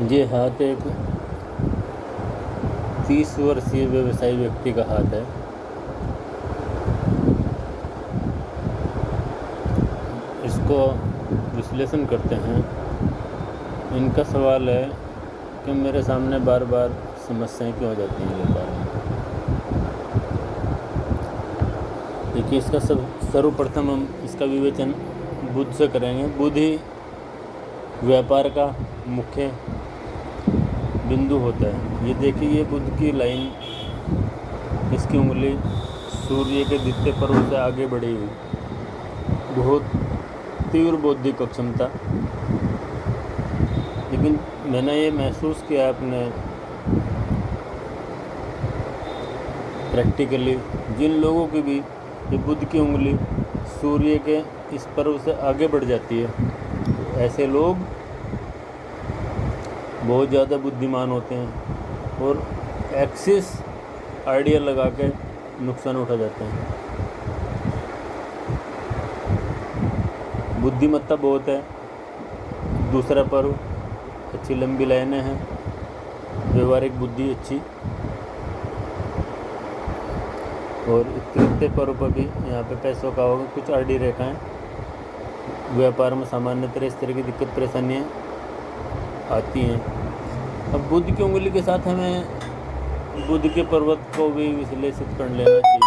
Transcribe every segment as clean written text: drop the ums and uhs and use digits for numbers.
ये हाथ एक 30 वर्षीय व्यवसायी व्यक्ति का हाथ है। इसको विश्लेषण करते हैं। इनका सवाल है कि मेरे सामने बार बार समस्याएं क्यों हो जाती हैं व्यापार में। देखिए, इसका सर्वप्रथम हम इसका विवेचन बुध से करेंगे। बुध ही व्यापार का मुख्य बिंदु होता है। ये देखिए, ये बुध की लाइन, इसकी उंगली सूर्य के द्वितीय पर्व से आगे बढ़ी हुई, बहुत तीव्र बौद्धिक क्षमता। लेकिन मैंने ये महसूस किया अपने प्रैक्टिकली, जिन लोगों की भी ये बुध की उंगली सूर्य के इस पर्व से आगे बढ़ जाती है, ऐसे लोग बहुत ज़्यादा बुद्धिमान होते हैं और एक्सिस आइडिया लगा के नुकसान उठा जाते हैं। बुद्धिमत्ता बहुत है। दूसरा पर्व, अच्छी लंबी लाइनें हैं, व्यवहारिक बुद्धि अच्छी। और तृतीय पर्व पर भी यहाँ पे पैसों का होगा, कुछ आड़ी रेखाएं। व्यापार में सामान्यतः इस तरह की दिक्कत परेशानियाँ आती हैं। अब बुध की उंगली के साथ हमें बुध के पर्वत को भी विश्लेषित कर लेना चाहिए।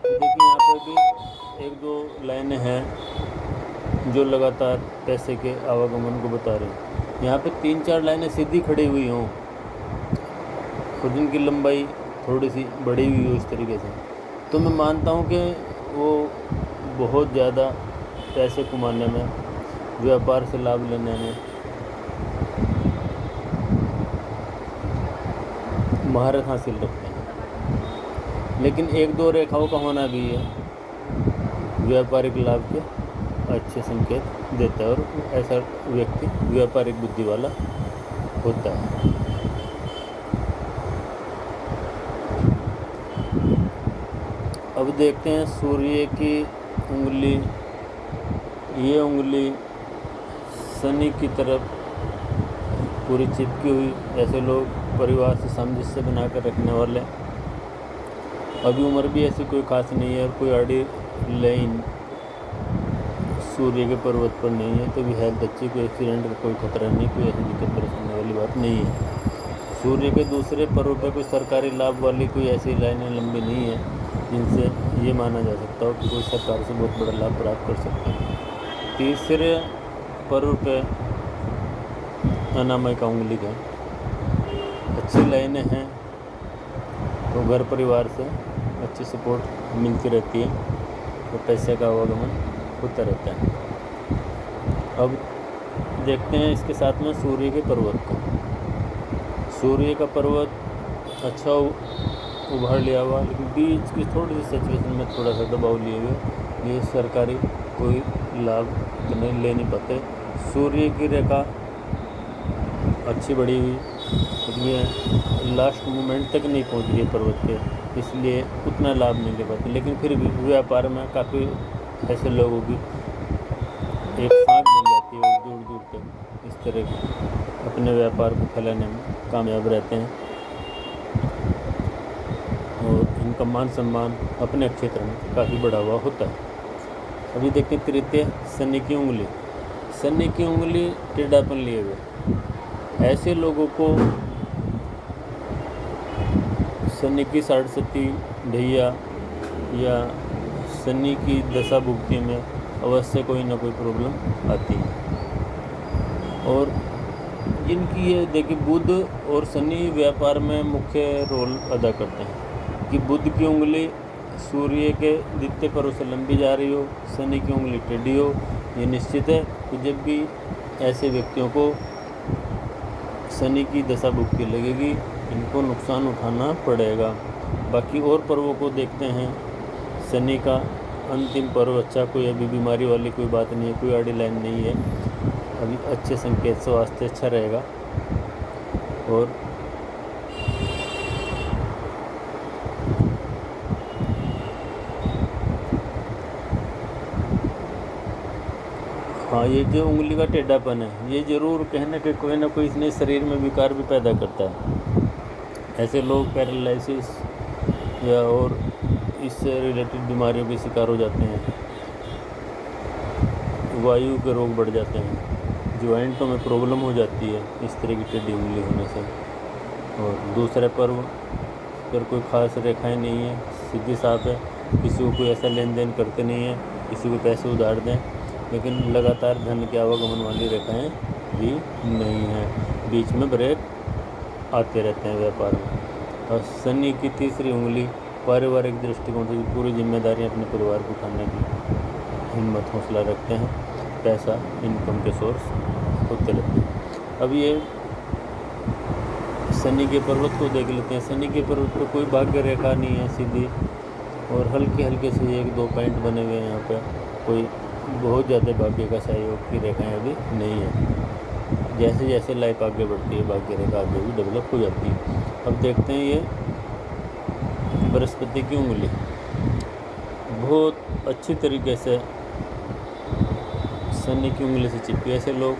तो देखिए, यहाँ पर भी एक दो लाइनें हैं जो लगातार पैसे के आवागमन को बता रही हैं। यहाँ पे 3-4 लाइनें सीधी खड़ी हुई हों और जिनकी लंबाई थोड़ी सी बढ़ी हुई हो इस तरीके से, तो मैं मानता हूँ कि वो बहुत ज़्यादा पैसे कमाने में, व्यापार से लाभ लेने में महारत हासिल रखते हैं। लेकिन 1-2 रेखाओं का होना भी है व्यापारिक लाभ के अच्छे संकेत देता है, और ऐसा व्यक्ति व्यापारिक बुद्धि वाला होता है। अब देखते हैं सूर्य की उंगली। ये उंगली शनि की तरफ पूरी चिपकी हुई। ऐसे लोग परिवार से सामंजस्य बनाकर रखने वाले। अभी उम्र भी ऐसी कोई खास नहीं है और कोई आड़ी लाइन सूर्य के पर्वत पर नहीं है, तो भी हेल्थ अच्छी, कोई एक्सीडेंट का कोई खतरा नहीं, कोई ऐसी दिक्कत परेशानी वाली बात नहीं है। सूर्य के दूसरे पर्व पर कोई सरकारी लाभ वाली कोई ऐसी लाइनें लंबी नहीं है जिनसे ये माना जा सकता हो कि कोई सरकार से बहुत बड़ा लाभ प्राप्त कर सकते हैं। तीसरे पर्व पे अनामिका उंगली है, अच्छी लाइनें हैं, तो घर परिवार से अच्छी सपोर्ट मिलती रहती है, तो पैसे का आवागमन होता रहता है। अब देखते हैं इसके साथ में सूर्य के पर्वत को। सूर्य का पर्वत अच्छा उभार लिया हुआ, लेकिन बीच की थोड़ी सी सिचुएशन में थोड़ा सा दबाव लिए हुए, ये सरकारी कोई लाभ इतने ले नहीं पाते। सूर्य की रेखा अच्छी बढ़ी हुई, लेकिन ये लास्ट मोमेंट तक नहीं पहुंच रही है पर्वत के, इसलिए उतना लाभ नहीं ले पाते। लेकिन फिर भी व्यापार में काफ़ी ऐसे लोगों की एक साँख बन जाती है और दूर दूर तक इस तरह अपने व्यापार को फैलाने में कामयाब रहते हैं, और इनका मान सम्मान अपने क्षेत्र में काफ़ी बढ़ा हुआ होता है। अभी देखते हैं तृतीय, शनि की उंगली। शनि की उंगली टेढ़ापन लिए हुए, ऐसे लोगों को शनि की 67 ढैया या शनि की दशा भुगती में अवश्य कोई ना कोई प्रॉब्लम आती है। और जिनकी ये देखिए, बुध और शनि व्यापार में मुख्य रोल अदा करते हैं। कि बुध की उंगली सूर्य के द्वितीय पर्व से लंबी जा रही हो, शनि की उंगली टेढ़ी हो, ये निश्चित है कि जब भी ऐसे व्यक्तियों को शनि की दशा भुगती लगेगी, इनको नुकसान उठाना पड़ेगा। बाकी और पर्वों को देखते हैं। शनि का अंतिम पर्व अच्छा, कोई अभी बीमारी वाली कोई बात नहीं है, कोई आड़ी लाइन नहीं है, अभी अच्छे संकेत, स्वास्थ्य अच्छा रहेगा। और हाँ, ये जो उंगली का टेढ़ापन है ये ज़रूर कहने के कोई ना कोई इसने शरीर में विकार भी पैदा करता है। ऐसे लोग पैरालिसिस या और इससे रिलेटेड बीमारियों के शिकार हो जाते हैं, वायु के रोग बढ़ जाते हैं, जॉइंटों में प्रॉब्लम हो जाती है इस तरह की टेढ़ी उंगली होने से। और दूसरे पर्व पर कोई खास रेखाएं नहीं है, सीधी साफ है, किसी को कोई ऐसा लेन देन करते नहीं है, किसी को पैसे उधार दें, लेकिन लगातार धन के आवागमन वाली रेखाएं भी नहीं हैं, बीच में ब्रेक आते रहते हैं व्यापार में। और शनि की तीसरी उंगली पारिवारिक दृष्टिकोण से पूरी जिम्मेदारियां अपने परिवार को उठाने की हिम्मत हौसला रखते हैं, पैसा इनकम के सोर्स होते रहते हैं। अब ये शनि के पर्वत को देख लेते हैं। शनि के पर्वत पर कोई भाग्य रेखा नहीं है सीधी, और हल्के हल्के से 1-2 पॉइंट बने हुए हैं यहाँ पे, कोई बहुत ज़्यादा भाग्य का सहयोग की रेखाएं अभी नहीं है। जैसे जैसे लाइफ आगे बढ़ती है भाग्य रेखा आगे भी डेवलप हो जाती है। अब देखते हैं ये बृहस्पति की उंगली बहुत अच्छी तरीके से शनि की उंगली से चिपकी। ऐसे लोग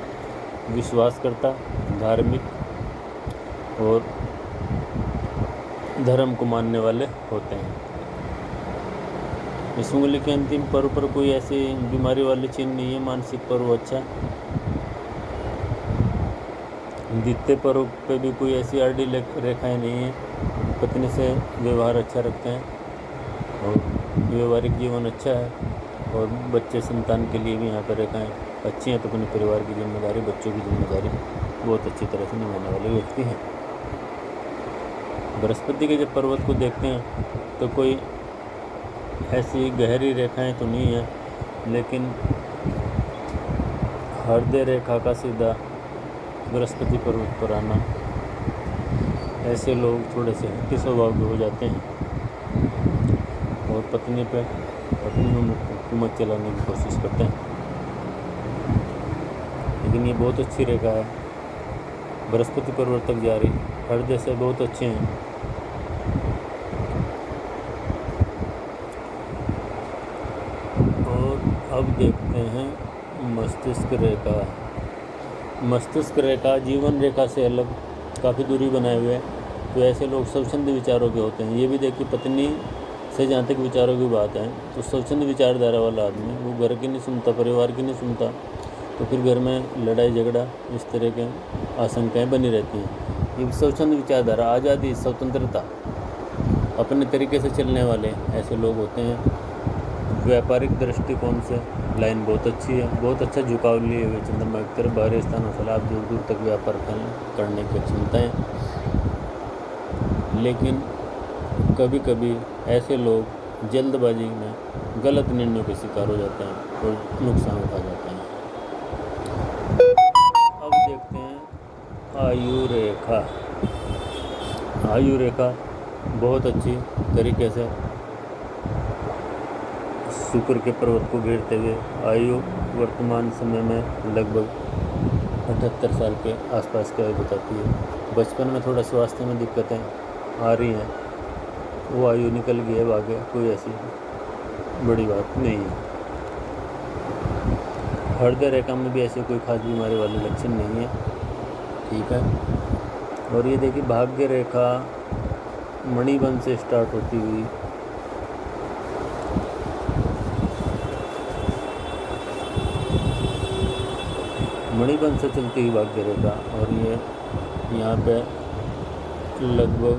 विश्वासकर्ता, धार्मिक और धर्म को मानने वाले होते हैं। इस उंगली के अंतिम पर्व पर कोई ऐसी बीमारी वाली चिन्ह नहीं है, मानसिक पर्व अच्छा। द्वितीय पर्व पे भी कोई ऐसी आड़ी रेखाएं नहीं है, पत्नी से व्यवहार अच्छा रखते हैं और व्यवहारिक जीवन अच्छा है। और बच्चे संतान के लिए भी यहाँ पर रेखाएं अच्छी हैं, तो अपने परिवार की जिम्मेदारी, बच्चों की जिम्मेदारी बहुत अच्छी तरह से निभाने वाले व्यक्ति हैं। बृहस्पति के जब पर्वत को देखते हैं तो कोई ऐसी गहरी रेखाएं तो नहीं है, लेकिन हृदय रेखा का सीधा बृहस्पति पर्वत पर आना, ऐसे लोग थोड़े से हट्टी स्वभाव के हो जाते हैं और पत्नी में हुकूमत चलाने की कोशिश करते हैं। लेकिन ये बहुत अच्छी रेखा है, बृहस्पति पर्वत तक जा रही, हृदय से बहुत अच्छे हैं। और अब देखते हैं मस्तिष्क रेखा। मस्तिष्क रेखा जीवन रेखा से अलग काफ़ी दूरी बनाए हुए हैं, तो ऐसे लोग स्वच्छंद विचारों के होते हैं। ये भी देखिए, पत्नी से जहाँ तक विचारों की बात है तो स्वच्छंद विचारधारा वाला आदमी, वो घर की नहीं सुनता, परिवार की नहीं सुनता, तो फिर घर में लड़ाई झगड़ा इस तरह के आशंकाएँ बनी रहती हैं। ये स्वच्छंद विचारधारा, आज़ादी, स्वतंत्रता, अपने तरीके से चलने वाले ऐसे लोग होते हैं। व्यापारिक दृष्टिकोण से लाइन बहुत अच्छी है, बहुत अच्छा झुकाव लिए हुए चंद्रमा की तरफ, बाहरी स्थानों से लाभ, दूर दूर तक व्यापार करने की क्षमता है। लेकिन कभी कभी ऐसे लोग जल्दबाजी में गलत निर्णयों के शिकार हो जाते हैं और नुकसान उठा जाते हैं। अब देखते हैं आयु रेखा। आयु रेखा बहुत अच्छी तरीके से शुक्र के पर्वत को घेरते हुए आयु वर्तमान समय में लगभग 78 साल के आसपास की आयु बताती है। बचपन में थोड़ा स्वास्थ्य में दिक्कतें आ रही हैं, वो आयु निकल गई है आगे, कोई ऐसी बड़ी बात नहीं है। हृदय रेखा में भी ऐसी कोई खास बीमारी वाले लक्षण नहीं है, ठीक है। और ये देखिए भाग्य रेखा मणिबंध से स्टार्ट होती हुई मणिबंध से चलती हुई भाग्य रेखा, और ये यहाँ पे लगभग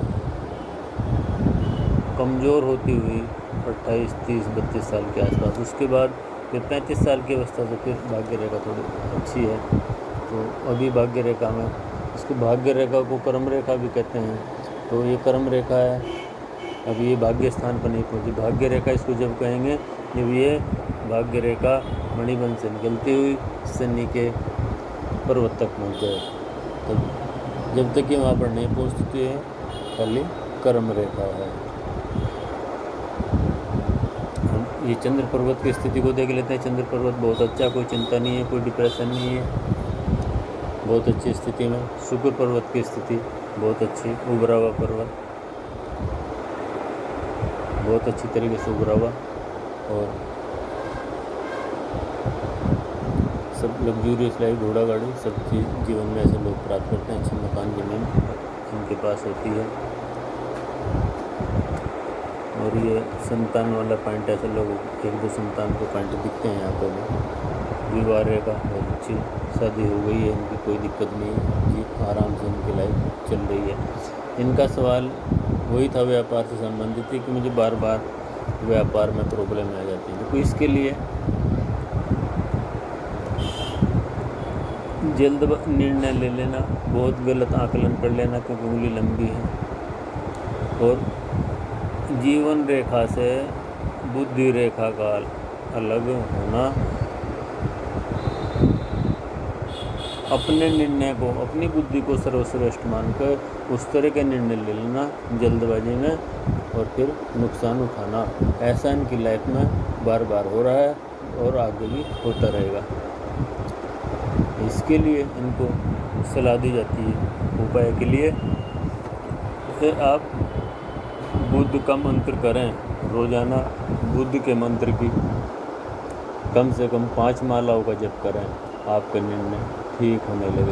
कमज़ोर होती हुई 28, 30, 32 साल के आसपास, उसके बाद फिर 35 साल की अवस्था से फिर भाग्य रेखा थोड़ी अच्छी है। तो अभी भाग्य रेखा में, इसको भाग्य रेखा को कर्म रेखा भी कहते हैं, तो ये कर्म रेखा है। अभी ये भाग्य स्थान पर नहीं पहुंची। भाग्य रेखा इसको जब कहेंगे जब ये भाग्य रेखा मणिबंध से निकलती हुई शनि के पर्वत तक पहुँच जाए, तब जब तक ये वहाँ पर नहीं पहुँचती है खाली कर्म रेखा है। हम ये चंद्र पर्वत की स्थिति को देख लेते हैं। चंद्र पर्वत बहुत अच्छा, कोई चिंता नहीं है, कोई डिप्रेशन नहीं है, बहुत अच्छी स्थिति में। शुक्र पर्वत की स्थिति बहुत अच्छी, उभरा हुआ पर्वत, बहुत अच्छी तरीके से उभरा हुआ। और सब लग्जूरियस लाइफ, घोड़ा गाड़ी सब चीज़ जीवन में ऐसे लोग प्राप्त करते हैं। अच्छे मकान ज़मीन इनके पास होती है। और ये संतान वाला पॉइंट, ऐसे लोग 1-2 संतान के पॉइंट दिखते हैं यहाँ पर भी। विवाह रेखा बहुत अच्छी, शादी हो गई है, इनकी कोई दिक्कत नहीं है जी, आराम से इनकी लाइफ चल रही है। इनका सवाल वही था व्यापार से संबंधित है कि मुझे बार बार व्यापार में प्रॉब्लम आ जाती है। तो इसके लिए जल्द निर्णय ले लेना, बहुत गलत आकलन कर लेना क्योंकि उंगली लंबी है। और जीवन रेखा से बुद्धि रेखा का अलग होना, अपने निर्णय को, अपनी बुद्धि को सर्वश्रेष्ठ मानकर उस तरह के निर्णय ले लेना जल्दबाजी में और फिर नुकसान उठाना, ऐसा इनकी लाइफ में बार बार हो रहा है और आगे भी होता रहेगा। इसके लिए इनको सलाह दी जाती है उपाय के लिए कि आप बुद्ध का मंत्र करें। रोज़ाना बुद्ध के मंत्र की कम से कम 5 मालाओं का जप करें, आपका निर्णय ठीक होने लगेगा।